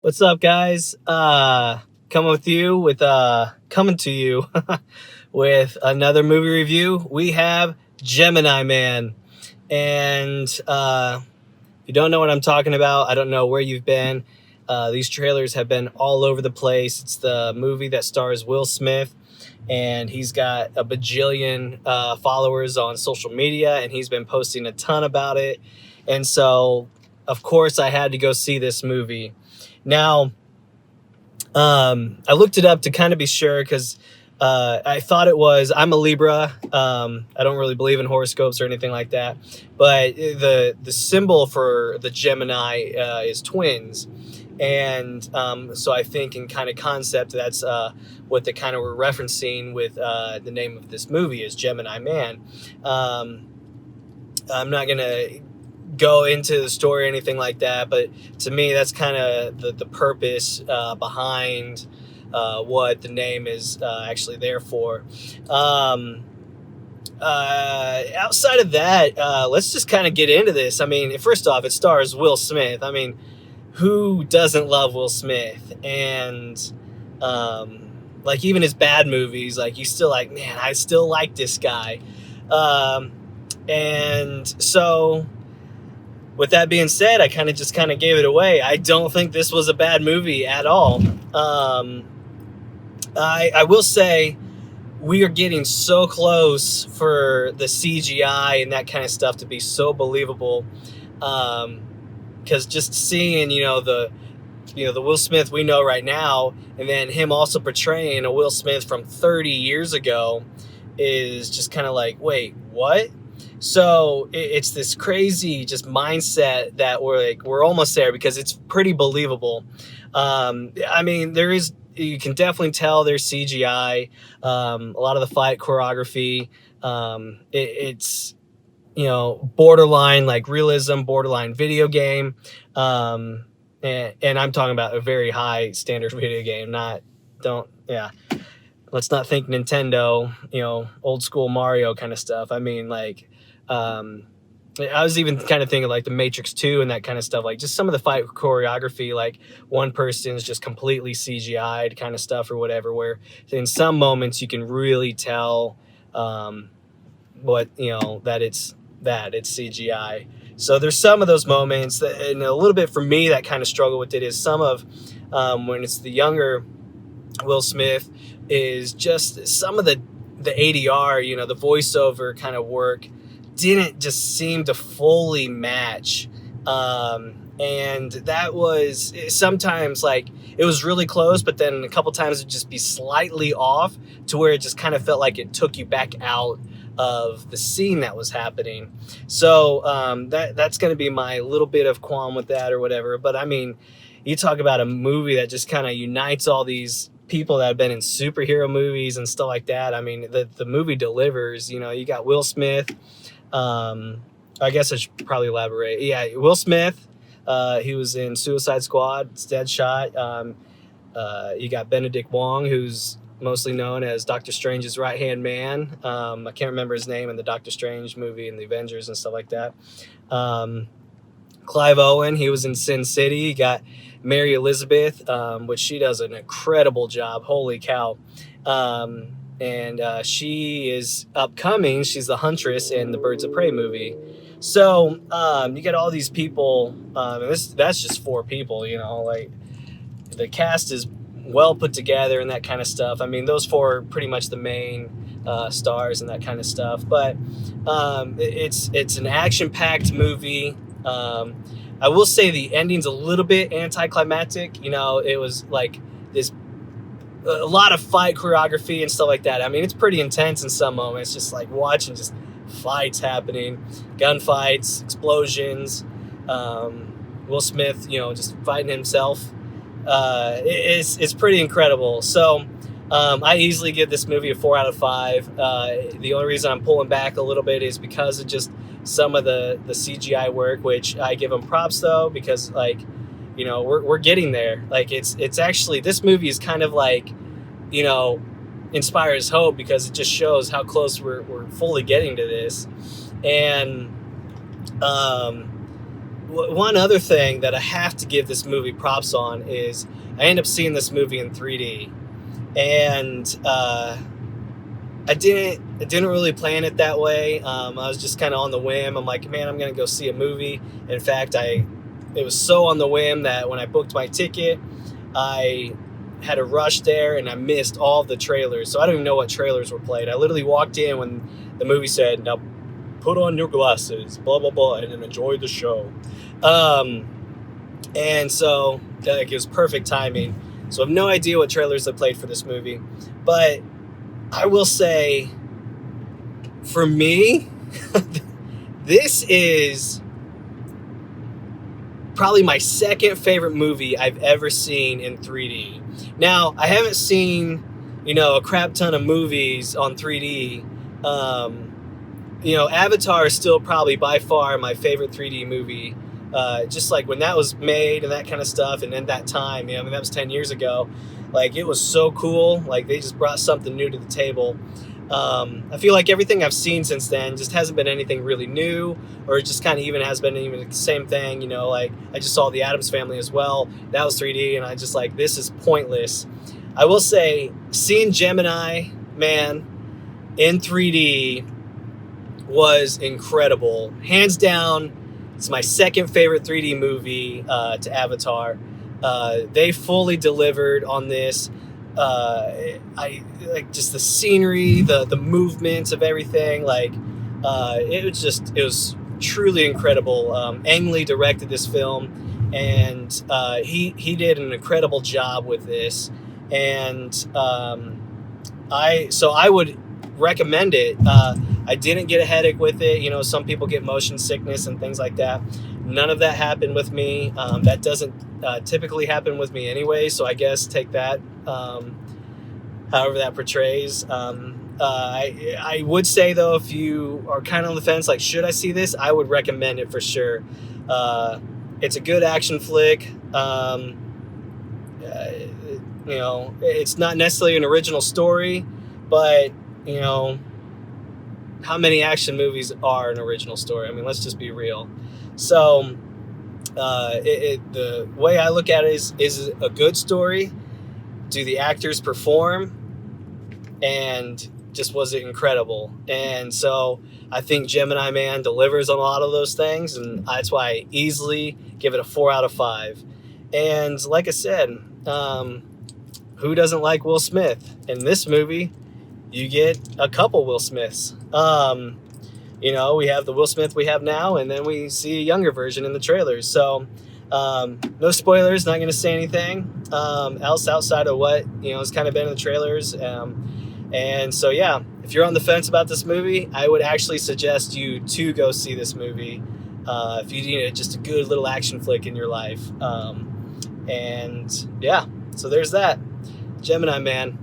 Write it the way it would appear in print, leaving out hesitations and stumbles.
What's up, guys? Coming to you with another movie review. We have Gemini Man, and if you don't know what I'm talking about, I don't know where you've been. These trailers have been all over the place. It's the movie that stars Will Smith, and he's got a bajillion followers on social media, and he's been posting a ton about it. And so, of course, I had to go see this movie. Now, I looked it up to kind of be sure because I thought it was. I'm a Libra. I don't really believe in horoscopes or anything like that, but the symbol for the Gemini is twins, and so I think in kind of concept that's what they kind of were referencing with the name of this movie is Gemini Man. I'm not gonna go into the story or anything like that, but to me that's kind of the purpose behind what the name is actually there for. Outside of that, let's just kind of get into this. I mean, first off, it stars Will Smith. I mean, who doesn't love Will Smith? And like even his bad movies, like you still like, man, I still like this guy. And so with that being said, I kind of gave it away. I don't think this was a bad movie at all. I will say we are getting so close for the CGI and that kind of stuff to be so believable. Because just seeing, the Will Smith we know right now, and then him also portraying a Will Smith from 30 years ago is just kind of like, wait, what? So it's this crazy just mindset that we're almost there because it's pretty believable. I mean, you can definitely tell there's CGI. A lot of the fight choreography, it's borderline like realism, borderline video game, and I'm talking about a very high standard video game. Let's not think Nintendo, old school Mario kind of stuff. I mean, like, I was even kind of thinking like the Matrix 2 and that kind of stuff, like just some of the fight choreography, like one person's just completely CGI'd kind of stuff or whatever, where in some moments you can really tell that it's CGI. So there's some of those moments and a little bit for me that kind of struggle with it is some of when it's the younger Will Smith is just some of the ADR, the voiceover kind of work didn't just seem to fully match. And that was sometimes like it was really close, but then a couple times it'd just be slightly off to where it just kind of felt like it took you back out of the scene that was happening. So that's going to be my little bit of qualm with that or whatever. But I mean, you talk about a movie that just kind of unites all these people that have been in superhero movies and stuff like that. I mean, the movie delivers. You got Will Smith. I guess I should probably elaborate. Yeah, Will Smith. He was in Suicide Squad, Deadshot. You got Benedict Wong, who's mostly known as Doctor Strange's right-hand man. I can't remember his name in the Doctor Strange movie and the Avengers and stuff like that. Clive Owen, he was in Sin City. You got Mary Elizabeth, which she does an incredible job. Holy cow. And she is upcoming. She's the Huntress in the Birds of Prey movie. So you get all these people. That's just 4 people, like the cast is well put together and that kind of stuff. I mean, those 4 are pretty much the main stars and that kind of stuff. But it's an action-packed movie. I will say the ending's a little bit anticlimactic. It was like a lot of fight choreography and stuff like that. I mean, it's pretty intense in some moments, just like watching just fights happening, gunfights, explosions, Will Smith, just fighting himself. It's pretty incredible. So I easily give this movie a 4 out of 5. The only reason I'm pulling back a little bit is because of just some of the CGI work, which I give them props though, because like, we're getting there. Like it's actually, this movie is kind of like, inspires hope because it just shows how close we're fully getting to this. And one other thing that I have to give this movie props on is I end up seeing this movie in 3D, and I didn't really plan it that way. I was just kind of on the whim. I'm like, man, I'm gonna go see a movie. In fact, it was so on the whim that when I booked my ticket, I had a rush there and I missed all the trailers. So I don't even know what trailers were played. I literally walked in when the movie said, "Now put on your glasses, blah blah blah, and then enjoy the show." And so like, it was perfect timing. So I have no idea what trailers they played for this movie, but I will say, for me, this is probably my second favorite movie I've ever seen in 3D. Now, I haven't seen, a crap ton of movies on 3D. Avatar is still probably by far my favorite 3D movie. Just like when that was made and that kind of stuff, and in that time, that was 10 years ago. Like, it was so cool. Like, they just brought something new to the table. I feel like everything I've seen since then just hasn't been anything really new, or it just kind of even has been even the same thing. Like, I just saw The Addams Family as well. That was 3D, and I just like, this is pointless. I will say, seeing Gemini Man in 3D was incredible. Hands down, it's my second favorite 3D movie to Avatar. They fully delivered on this. I like just the scenery, the movements of everything. Like, it was truly incredible. Ang Lee directed this film, and he did an incredible job with this. And I would recommend it. I didn't get a headache with it. Some people get motion sickness and things like that. None of that happened with me. That doesn't typically happen with me anyway, so I guess take that however that portrays. I would say, though, if you are kind of on the fence, like, should I see this? I would recommend it for sure. It's a good action flick. It's not necessarily an original story, but how many action movies are an original story? I mean, let's just be real. So the way I look at it is a good story? Do the actors perform? And just was it incredible? And so I think Gemini Man delivers on a lot of those things, and that's why I easily give it a 4 out of 5. And like I said, who doesn't like Will Smith? In this movie, you get a couple Will Smiths. We have the Will Smith we have now, and then we see a younger version in the trailers. So, no spoilers, not going to say anything else outside of what, has kind of been in the trailers. And so, yeah, if you're on the fence about this movie, I would actually suggest you to go see this movie if you need just a good little action flick in your life. And, yeah, so there's that. Gemini Man.